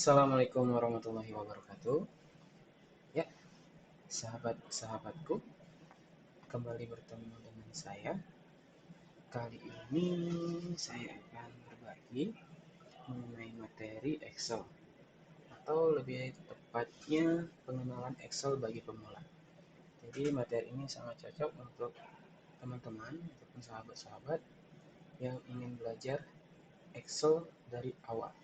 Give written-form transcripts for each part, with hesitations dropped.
Assalamualaikum warahmatullahi wabarakatuh. Ya, sahabat-sahabatku, kembali bertemu dengan saya. Kali ini saya akan berbagi mengenai materi Excel, atau lebih tepatnya pengenalan Excel bagi pemula. Jadi materi ini sangat cocok untuk teman-teman ataupun sahabat-sahabat yang ingin belajar Excel dari awal.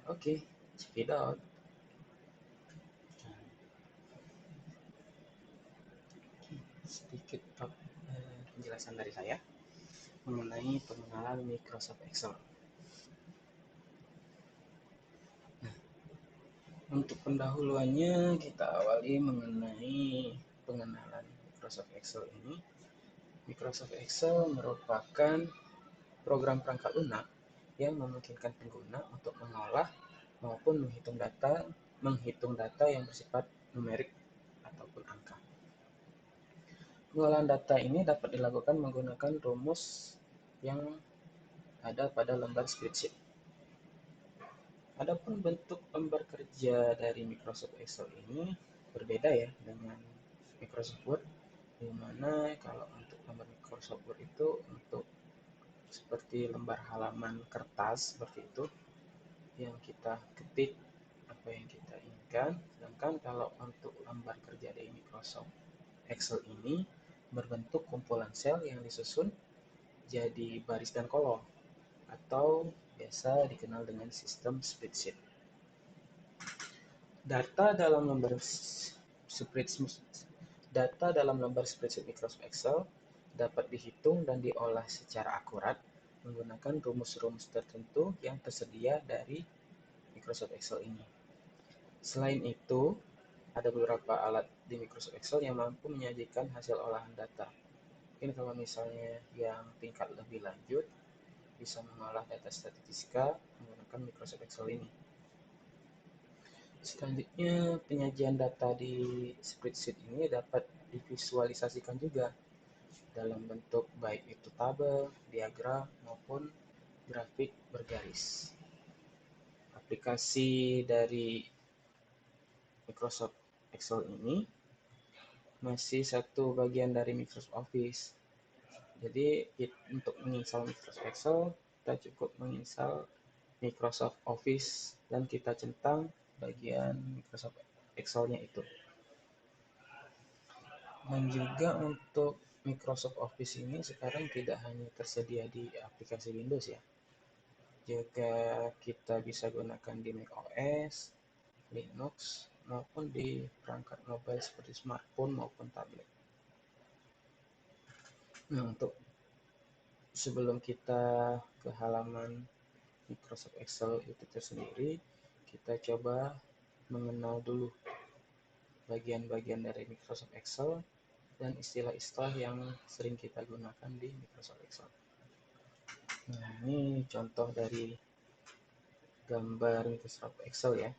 Oke, check it out. Sedikit penjelasan dari saya mengenai pengenalan Microsoft Excel. Untuk pendahuluannya kita awali mengenai pengenalan Microsoft Excel ini. Microsoft Excel merupakan program perangkat lunak yang memungkinkan pengguna untuk mengolah maupun menghitung data yang bersifat numerik ataupun angka. Pengolahan data ini dapat dilakukan menggunakan rumus yang ada pada lembar spreadsheet. Adapun bentuk lembar kerja dari Microsoft Excel ini berbeda ya dengan Microsoft Word, di mana kalau untuk lembar Microsoft Word itu untuk seperti lembar halaman kertas seperti itu yang kita ketik apa yang kita inginkan. Sedangkan kalau untuk lembar kerja dari Microsoft Excel ini berbentuk kumpulan sel yang disusun jadi baris dan kolom atau biasa dikenal dengan sistem spreadsheet. Data dalam lembar spreadsheet Microsoft Excel dapat dihitung dan diolah secara akurat menggunakan rumus-rumus tertentu yang tersedia dari Microsoft Excel ini. Selain itu, ada beberapa alat di Microsoft Excel yang mampu menyajikan hasil olahan data. Mungkin kalau misalnya yang tingkat lebih lanjut, bisa mengolah data statistika menggunakan Microsoft Excel ini. Selanjutnya, penyajian data di spreadsheet ini dapat divisualisasikan juga dalam bentuk baik itu tabel, diagram, maupun grafik bergaris. Aplikasi dari Microsoft Excel ini masih satu bagian dari Microsoft Office. Jadi untuk menginstal Microsoft Excel, kita cukup menginstal Microsoft Office dan kita centang bagian Microsoft Excel-nya itu. Dan juga untuk Microsoft Office ini sekarang tidak hanya tersedia di aplikasi Windows ya. Juga kita bisa gunakan di macOS, Linux, maupun di perangkat mobile seperti smartphone maupun tablet. Nah, untuk sebelum kita ke halaman Microsoft Excel itu tersendiri, kita coba mengenal dulu bagian-bagian dari Microsoft Excel dan istilah-istilah yang sering kita gunakan di Microsoft Excel. Nah, ini contoh dari gambar Microsoft Excel ya.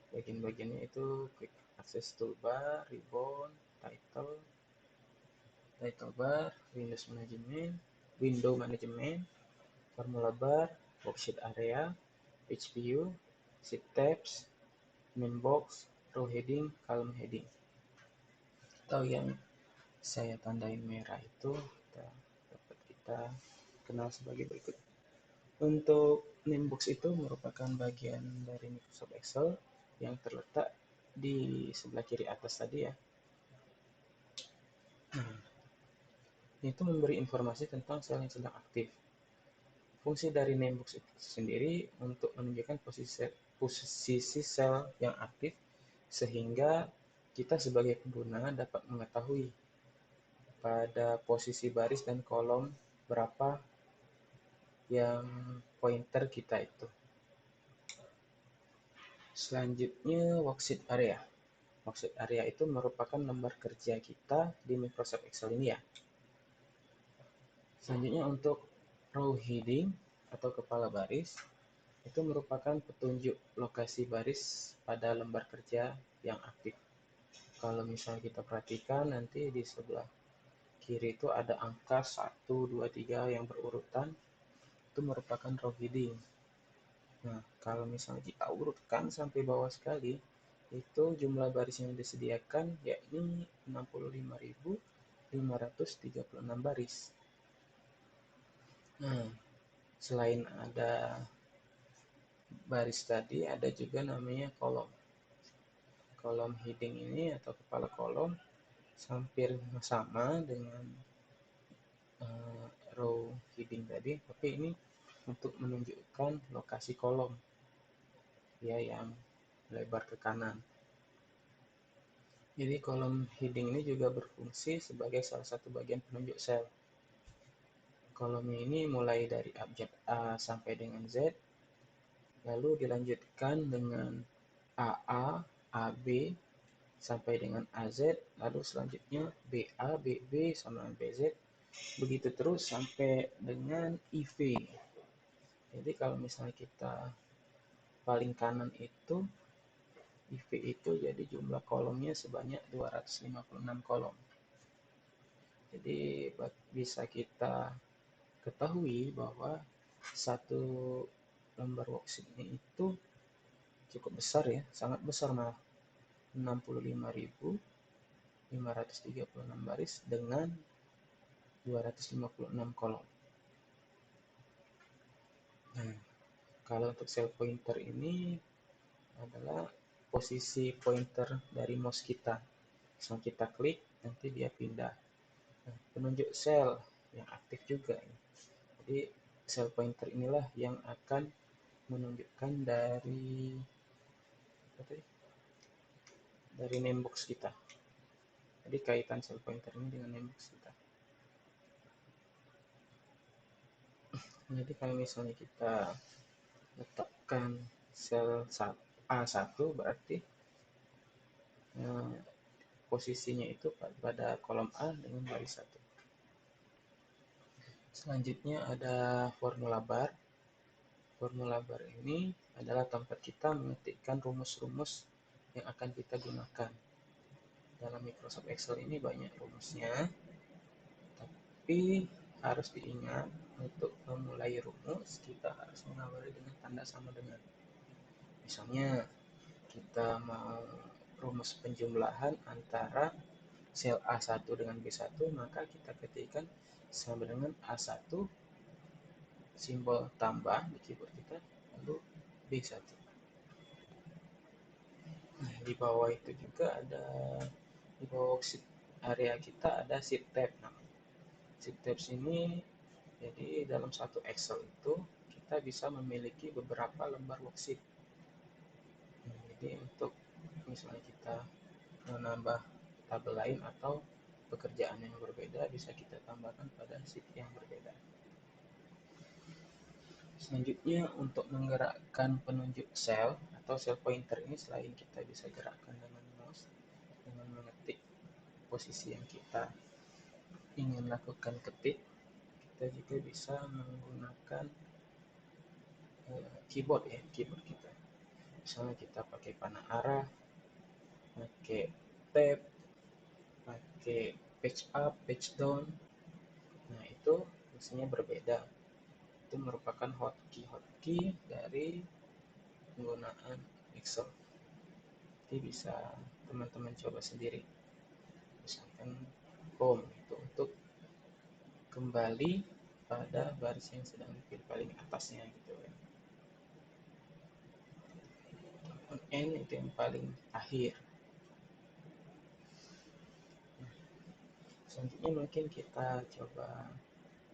Bagian-bagiannya itu Quick Access Toolbar, Ribbon, Title Bar, Window Management, Formula Bar, Worksheet Area, Page View, Sheet Tabs, Main Box, Row Heading, Column Heading. Atau yang saya tandain merah itu dapat kita kenal sebagai berikut. Untuk name box itu merupakan bagian dari Microsoft Excel yang terletak di sebelah kiri atas tadi ya. Itu memberi informasi tentang sel yang sedang aktif. Fungsi dari name box itu sendiri untuk menunjukkan posisi sel yang aktif sehingga kita sebagai pengguna dapat mengetahui pada posisi baris dan kolom berapa yang pointer kita itu. Selanjutnya worksheet area. Worksheet area itu merupakan lembar kerja kita di Microsoft Excel ini ya. Selanjutnya untuk row heading atau kepala baris itu merupakan petunjuk lokasi baris pada lembar kerja yang aktif. Kalau misalnya kita perhatikan nanti di sebelah kiri itu ada angka 1, 2, 3 yang berurutan. itu merupakan row heading. Nah, kalau misalnya kita urutkan sampai bawah sekali, itu jumlah baris yang disediakan yakni 65.536 baris. Nah, selain ada baris tadi, ada juga namanya kolom. Kolom heading ini atau kepala kolom hampir sama dengan row heading tadi, tapi ini untuk menunjukkan lokasi kolom ya yang lebar ke kanan. Jadi kolom heading ini juga berfungsi sebagai salah satu bagian penunjuk sel. Kolomnya ini mulai dari abjad A sampai dengan Z, lalu dilanjutkan dengan AA, AB, sampai dengan AZ, lalu selanjutnya BA, BB, sama dengan BZ, begitu terus sampai dengan IV. Jadi kalau misalnya kita paling kanan itu, IV itu jadi jumlah kolomnya sebanyak 256 kolom. Jadi bisa kita ketahui bahwa satu lembar worksheet ini itu cukup besar ya, sangat besar malah. 65.536 baris dengan 256 kolom. Nah, kalau untuk cell pointer ini adalah posisi pointer dari mouse kita. Misalnya kita klik, nanti dia pindah. Nah, penunjuk sel yang aktif juga. Jadi cell pointer inilah yang akan menunjukkan dari namebox kita. Jadi kaitan cell pointer ini dengan namebox kita. Jadi kalau misalnya kita letakkan sel A1 berarti posisinya itu pada kolom A dengan baris 1. Selanjutnya ada formula bar. Formula bar ini adalah tempat kita mengetikkan rumus-rumus yang akan kita gunakan. Dalam Microsoft Excel ini banyak rumusnya, tapi harus diingat untuk memulai rumus kita harus mengawali dengan tanda sama dengan. Misalnya kita mau rumus penjumlahan antara sel A1 dengan B1, maka kita ketikkan sama dengan A1 simbol tambah di keyboard kita, lalu B1. Nah, di bawah itu juga ada, di bawah worksheet area kita ada sheet tab. Nah, sheet tabs ini jadi dalam satu Excel itu kita bisa memiliki beberapa lembar worksheet. Nah, jadi untuk misalnya kita menambah tabel lain atau pekerjaan yang berbeda, bisa kita tambahkan pada sheet yang berbeda. Selanjutnya untuk menggerakkan penunjuk sel atau sel pointer ini, selain kita bisa gerakkan dengan mouse dengan mengetik posisi yang kita ingin lakukan ketik, kita juga bisa menggunakan keyboard ya, keyboard kita. Misalnya kita pakai panah arah, pakai tab, pakai page up, page down. Nah, itu fungsinya berbeda. Itu merupakan hotkey dari penggunaan Excel. Jadi bisa teman-teman coba sendiri. Misalkan home itu untuk kembali pada baris yang sedang dipilih paling atasnya gitu ya. N itu yang paling akhir. Selanjutnya mungkin kita coba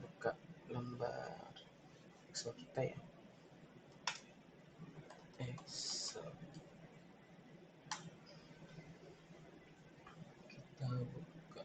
buka lembar Excel kita ya. Excel. Kita buka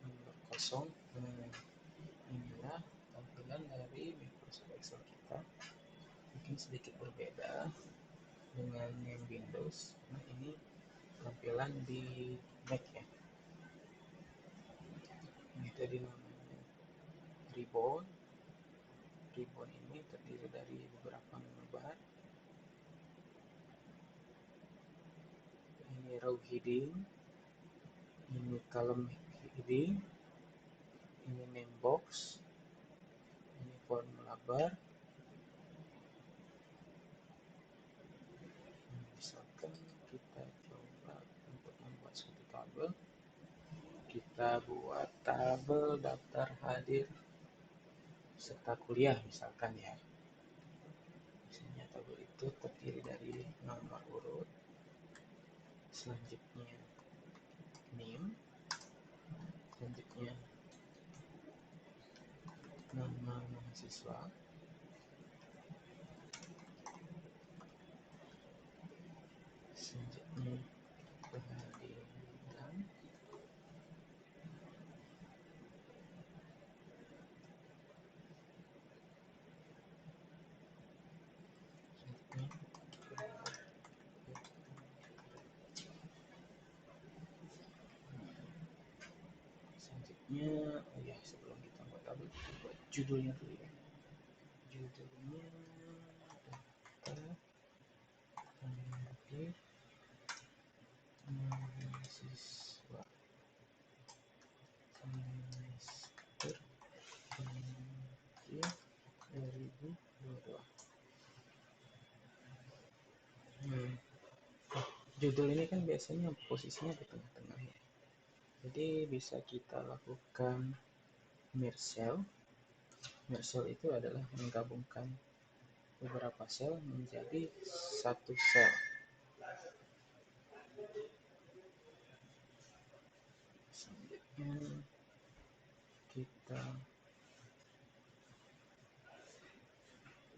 lembar kosong. Inilah tampilan dari Microsoft Excel kita. Mungkin sedikit berbeda dengan yang Windows. Nah, ini tampilan di Mac ya. Ini tadi namanya ribbon. Ribbon ini terdiri dari beberapa menu bar. Ini row heading, ini column heading, ini name box, ini formula bar. Misalkan kita coba untuk membuat suatu tabel, kita buat tabel daftar hadir serta kuliah misalkan ya. Misalnya tabel itu terdiri dari nama urut, selanjutnya name, selanjutnya nama mahasiswa, selanjutnya kehadiran, selanjutnya oh ya, sebelum kita buat tabel, kita buat judulnya dulu ya. Judulnya daftar hadir mahasiswa semester 2022. Judul ini kan biasanya posisinya di tengah-tengah ya. Jadi bisa kita lakukan merge cell. Merge cell itu adalah menggabungkan beberapa sel menjadi satu sel. Selanjutnya kita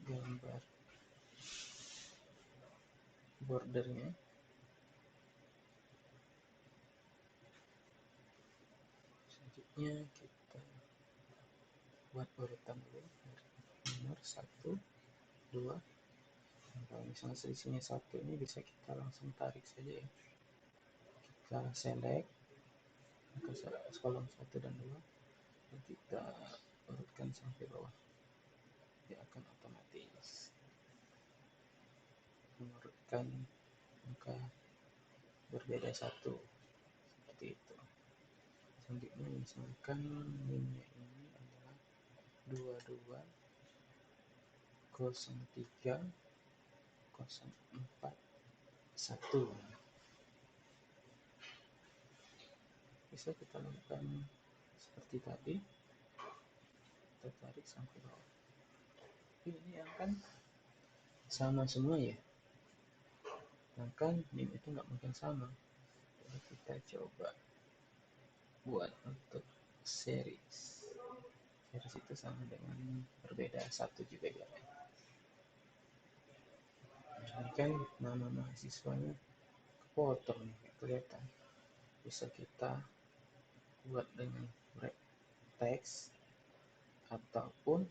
gambar bordernya. Selanjutnya kita buat urutan dulu, nomor 1, 2. Kalau misalnya selisihnya 1 ini bisa kita langsung tarik saja ya. Kita select kolom 1 dan 2 dan kita urutkan sampai bawah. Dia akan otomatis mengurutkan angka berbeda 1 seperti itu. Selanjutnya misalkan name-nya ini adalah 22030441. Bisa kita lakukan seperti tadi, kita tarik sampai bawah. Tapi ini akan sama semua ya, sedangkan name itu nggak mungkin sama. Jadi kita coba buat untuk series itu sama dengan berbeda 1 juga ya. Ini kan nama mahasiswanya kepotong nih, kelihatan. Bisa kita buat dengan teks ataupun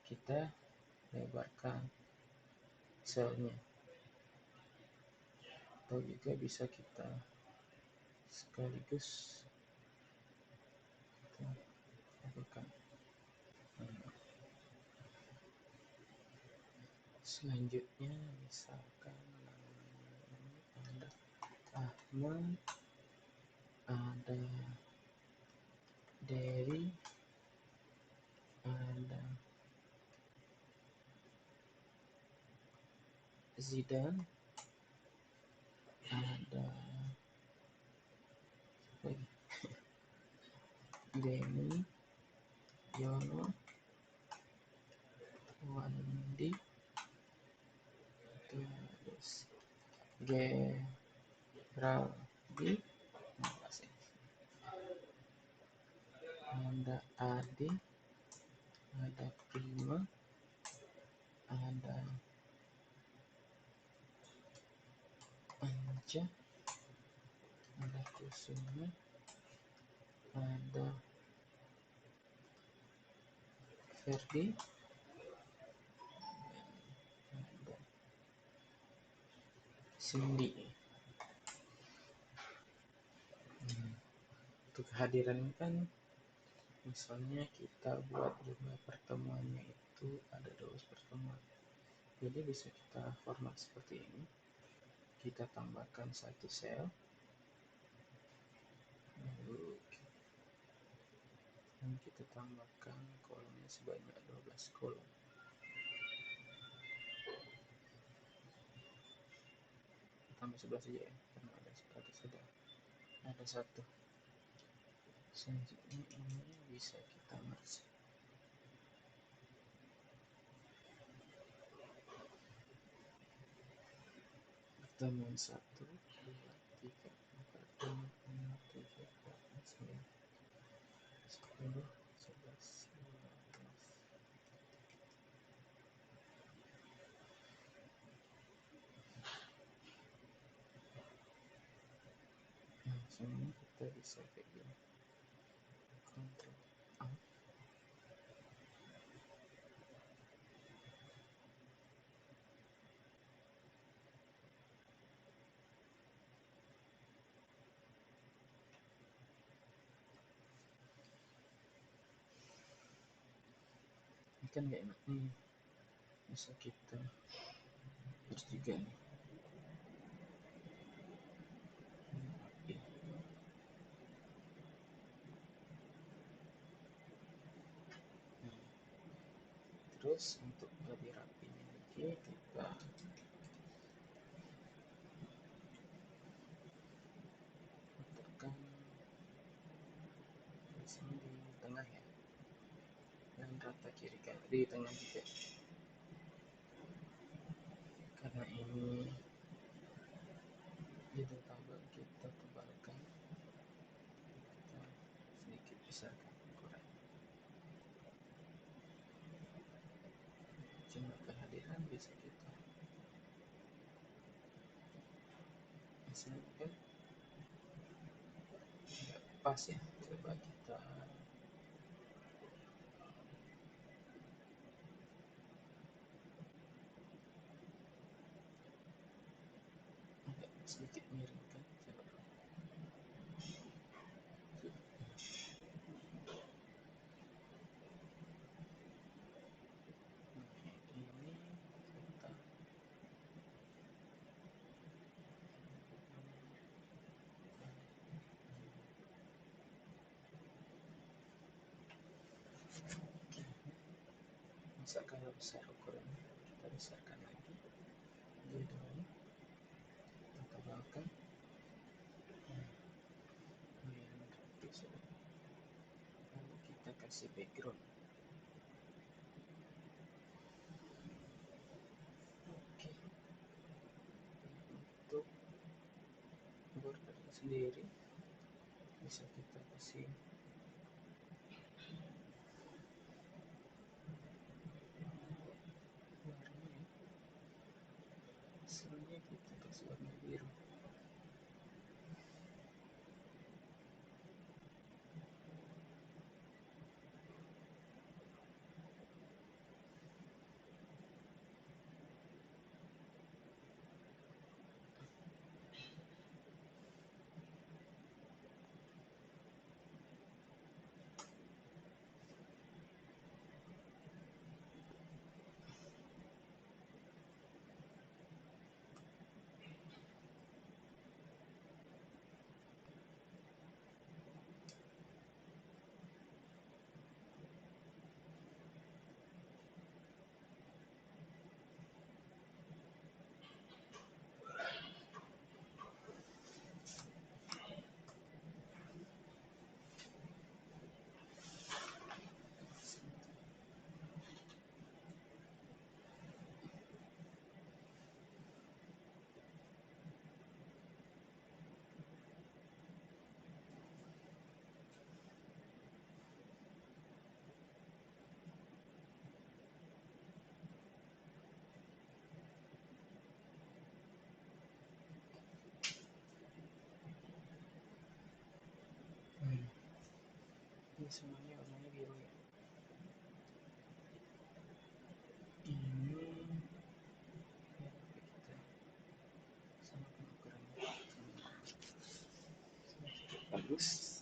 kita lebarkan selnya, atau juga bisa kita sekaligus kita lakukan. Selanjutnya misalkan namanya ada Ahmad, ada Dewi, ada Zidan, ada Deni, Yono, Wandi, terus Geraldi, ada Adi, ada Prima, ada Anja, ada Kusuma, ada Ferdi, ada Cindy. Untuk kehadiran kan misalnya kita buat jumlah pertemuannya itu ada 12 pertemuan, jadi bisa kita format seperti ini. Kita tambahkan satu sel, lalu dan kita tambahkan kolomnya sebanyak 12 kolom. Tambah 11 saja ya, karena ada satu. Selanjutnya ini bisa kita merge. Pertemuan 1, 2, 3, 4, 5, 6, 7, 8, 9, 10, 11, 12. Langsung kita bisa kayak gini. Ctrl A. Ini kan gak enak nih, bisa kita terus juga nih. Nah, terus untuk lebih rapinya lagi kita letakkan di sini di tengah ya, dan rata kiri kanan di tengah juga, karena ini judul tabel kita tebalkan, kita sedikit besarkan ukuran. Jumlah kehadiran bisa kita misalkan nggak pas ya, coba kita agak sedikit miringkan, coba. Ini kita bisa kalau besar ukurannya kita besarkan lagi, judulnya kita tebalkan. Lumayan rapi sudah. Lalu kita kasih background. Oke, untuk bordernya sendiri bisa kita kasih warna ya, misalnya kita kasih warna biru. Ini semuanya warnanya biru ya. Ini ya, kita samakan ukurannya bagus.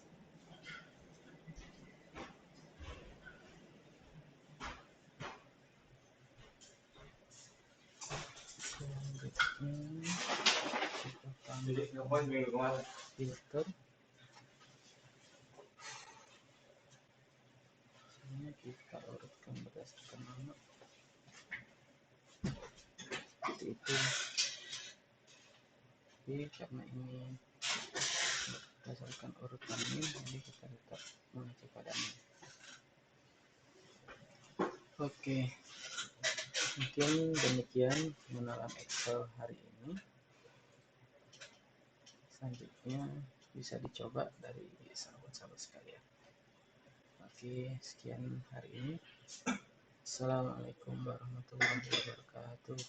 Selanjutnya kita tambah filter. biasanya kita urutkan berdasarkan nama seperti itu. Tapi karena ini berdasarkan urutan ini, jadi kita tetap mengacu padanya. Oke, mungkin demikian mengenal Excel hari ini. Selanjutnya bisa dicoba dari sahabat-sahabat sekalian. Oke, sekian hari ini. Assalamualaikum warahmatullahi wabarakatuh.